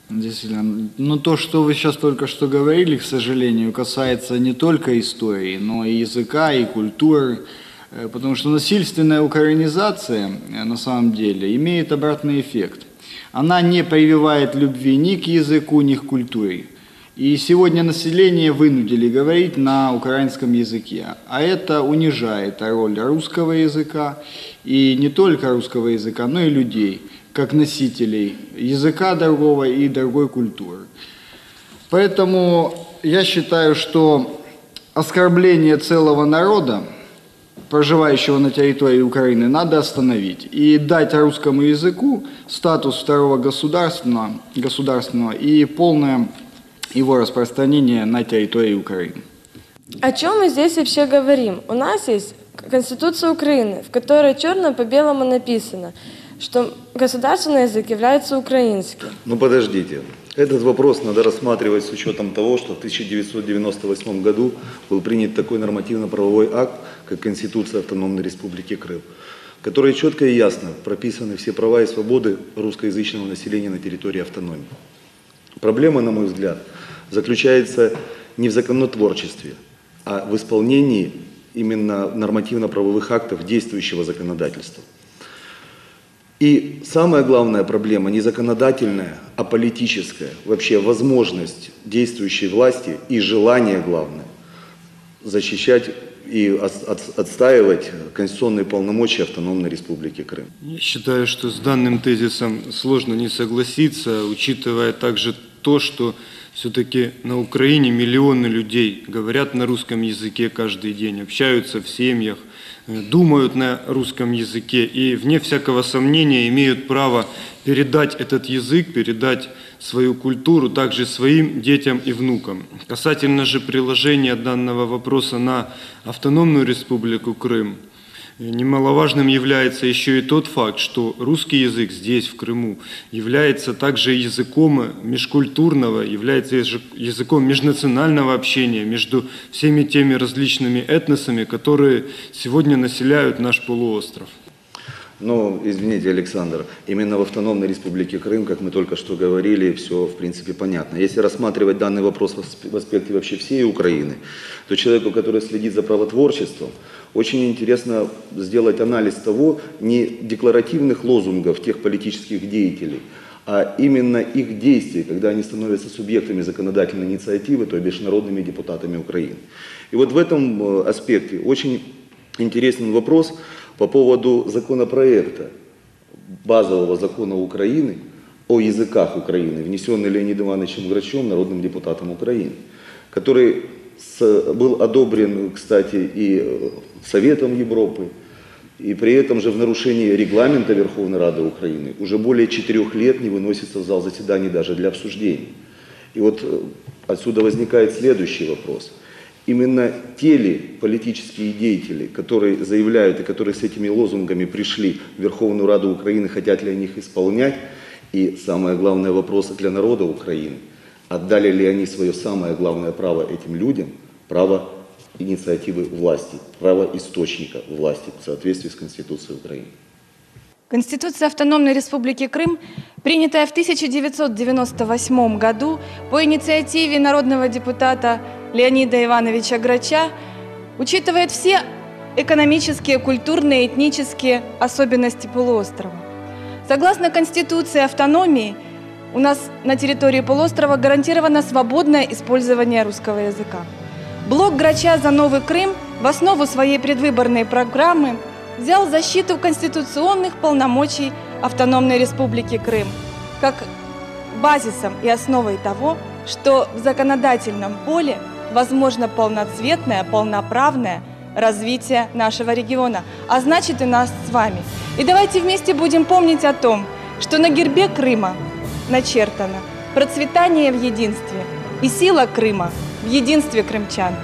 Действительно. Но то, что вы сейчас только что говорили, к сожалению, касается не только истории, но и языка, и культуры. Потому что насильственная украинизация, на самом деле, имеет обратный эффект. Она не прививает любви ни к языку, ни к культуре. И сегодня население вынудили говорить на украинском языке. А это унижает роль русского языка, и не только русского языка, но и людей, как носителей языка другого и другой культуры. Поэтому я считаю, что оскорбление целого народа, проживающего на территории Украины, надо остановить и дать русскому языку статус второго государственного и полное его распространение на территории Украины. О чем мы здесь вообще говорим? У нас есть Конституция Украины, в которой черным по белому написано, что государственный язык является украинским. Ну подождите, этот вопрос надо рассматривать с учетом того, что в 1998 году был принят такой нормативно-правовой акт, как Конституция Автономной Республики Крым, в которой четко и ясно прописаны все права и свободы русскоязычного населения на территории автономии. Проблема, на мой взгляд, заключается не в законотворчестве, а в исполнении именно нормативно-правовых актов действующего законодательства. И самая главная проблема не законодательная, а политическая. Вообще возможность действующей власти и желание, главное, защищать и отстаивать конституционные полномочия Автономной Республики Крым. Я считаю, что с данным тезисом сложно не согласиться, учитывая также то, что все-таки на Украине миллионы людей говорят на русском языке каждый день, общаются в семьях, думают на русском языке и, вне всякого сомнения, имеют право передать этот язык, передать свою культуру также своим детям и внукам. Касательно же приложения данного вопроса на Автономную Республику Крым, немаловажным является еще и тот факт, что русский язык здесь, в Крыму, является также языком межкультурного, является языком межнационального общения между всеми теми различными этносами, которые сегодня населяют наш полуостров. Но, извините, Александр, именно в Автономной Республике Крым, как мы только что говорили, все в принципе понятно. Если рассматривать данный вопрос в аспекте вообще всей Украины, то человеку, который следит за правотворчеством, очень интересно сделать анализ того, не декларативных лозунгов тех политических деятелей, а именно их действий, когда они становятся субъектами законодательной инициативы, то бишь народными депутатами Украины. И вот в этом аспекте очень интересен вопрос по поводу законопроекта, базового закона Украины о языках Украины, внесенный Леонидом Ивановичем Грачем, народным депутатом Украины, который был одобрен, кстати, и Советом Европы, и при этом же в нарушении регламента Верховной Рады Украины уже более 4 лет не выносится в зал заседаний даже для обсуждения. И вот отсюда возникает следующий вопрос. Именно те ли политические деятели, которые заявляют и которые с этими лозунгами пришли в Верховную Раду Украины, хотят ли они их исполнять? И самое главное вопрос для народа Украины. Отдали ли они свое самое главное право этим людям, право инициативы власти, право источника власти в соответствии с Конституцией Украины? Конституция Автономной Республики Крым, принятая в 1998 году по инициативе народного депутата Леонида Ивановича Грача, учитывает все экономические, культурные, этнические особенности полуострова. Согласно Конституции автономии, у нас на территории полуострова гарантировано свободное использование русского языка. Блок Грача за Новый Крым в основу своей предвыборной программы взял защиту конституционных полномочий Автономной Республики Крым как базисом и основой того, что в законодательном поле возможно полноцветное, полноправное развитие нашего региона, а значит и нас с вами. И давайте вместе будем помнить о том, что на гербе Крыма начертано процветание в единстве и сила Крыма в единстве крымчан.